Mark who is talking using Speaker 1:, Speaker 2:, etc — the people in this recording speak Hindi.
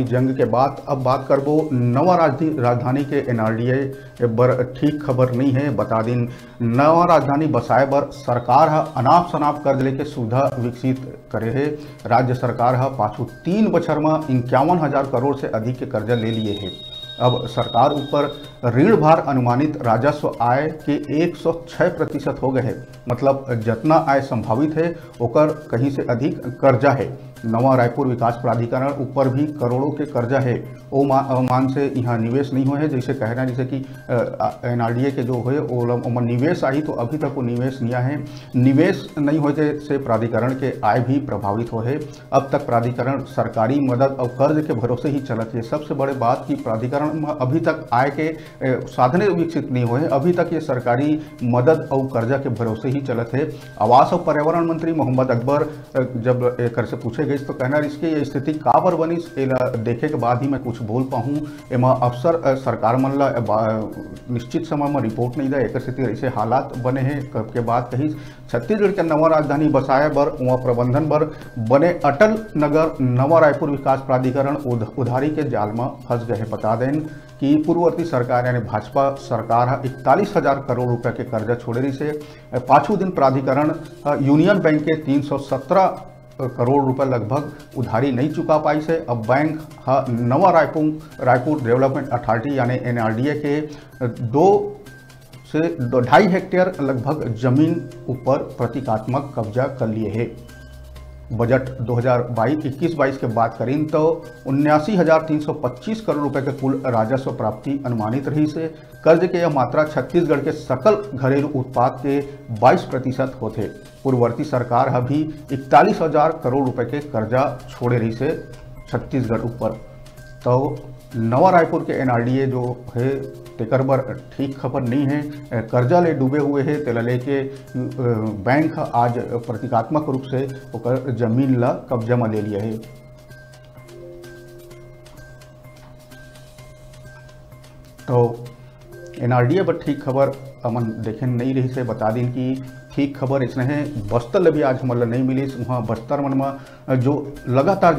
Speaker 1: पुरानी जंग के बाद अब बात करबो नवा राजधानी के एनआरडीए बर ठीक खबर नहीं है। बता दिन नवा राजधानी बसाए बर सरकार ह अनाप शनाप कर्ज लेके सुविधा विकसित करे है। राज्य सरकार ह पाछू 3 बछर में 51,000 करोड़ से अधिक के कर्जा ले लिए है। अब सरकार ऊपर ऋण भार अनुमानित राजस्व आय के 106% हो गए है। मतलब जितना आय संभावित है ओकर कहीं से अधिक कर्जा है। नवा रायपुर विकास प्राधिकरण ऊपर भी करोड़ों के कर्जा है। ओ मान से यहाँ निवेश नहीं हुए है, जैसे कहना जैसे कि एनआरडीए के जो हुए वो निवेश आई तो अभी तक वो निवेश नहीं है। निवेश नहीं होने से प्राधिकरण के आय भी प्रभावित हो है। अब तक प्राधिकरण सरकारी मदद और कर्ज के भरोसे ही चलत है। सबसे बड़े बात कि प्राधिकरण में अभी तक आय के साधने विकसित नहीं हुए। अभी तक ये सरकारी मदद और कर्जा के भरोसे ही चलत है। आवास और पर्यावरण मंत्री मोहम्मद अकबर जब एक से पूछे गए तो कहना इसकी स्थिति काबर बनी देखे के बाद ही मैं कुछ बोल पाऊँ। एमा अफसर सरकार मन ला निश्चित समय में रिपोर्ट नहीं दे, एक स्थिति ऐसे हालात बने हैं के बाद कही छत्तीसगढ़ के नवा राजधानी बसाए बर वहाँ प्रबंधन बर बने अटल नगर नवा रायपुर विकास प्राधिकरण उधारी के जाल में फंस गए। बता दें कि पूर्ववर्ती सरकार यानी भाजपा सरकार 41,000 करोड़ रुपए के कर्जा छोड़े रही से पाछू दिन प्राधिकरण यूनियन बैंक के 317 करोड़ रुपए लगभग उधारी नहीं चुका पाई से। अब बैंक नवा रायपुर डेवलपमेंट अथॉरिटी यानी एनआरडीए के 2 से 2.5 हेक्टेयर लगभग जमीन ऊपर प्रतीकात्मक कब्जा कर लिए है। बजट 2021-22 के बात करें तो 79,325 करोड़ रुपए के कुल राजस्व प्राप्ति अनुमानित रही से। कर्ज के यह मात्रा छत्तीसगढ़ के सकल घरेलू उत्पाद के 22% होते। पूर्ववर्ती सरकार अभी 41,000 करोड़ रुपए के कर्जा छोड़े रही से छत्तीसगढ़ ऊपर। तो नवा रायपुर के एनआरडीए जो है तेकर बर ठीक खबर नहीं है। कर्जा ले डूबे हुए है तेला लेके बैंक आज प्रतीकात्मक रूप से ओकर जमीन ला कब्जा में ले लिया है। तो एनआरडीए पर ठीक खबर अमन देखे नहीं रही से। बता दिन कि ठीक खबर इसने है बस्तर ले भी आज हमला नहीं मिली। वहाँ बस्तर मन में जो लगातार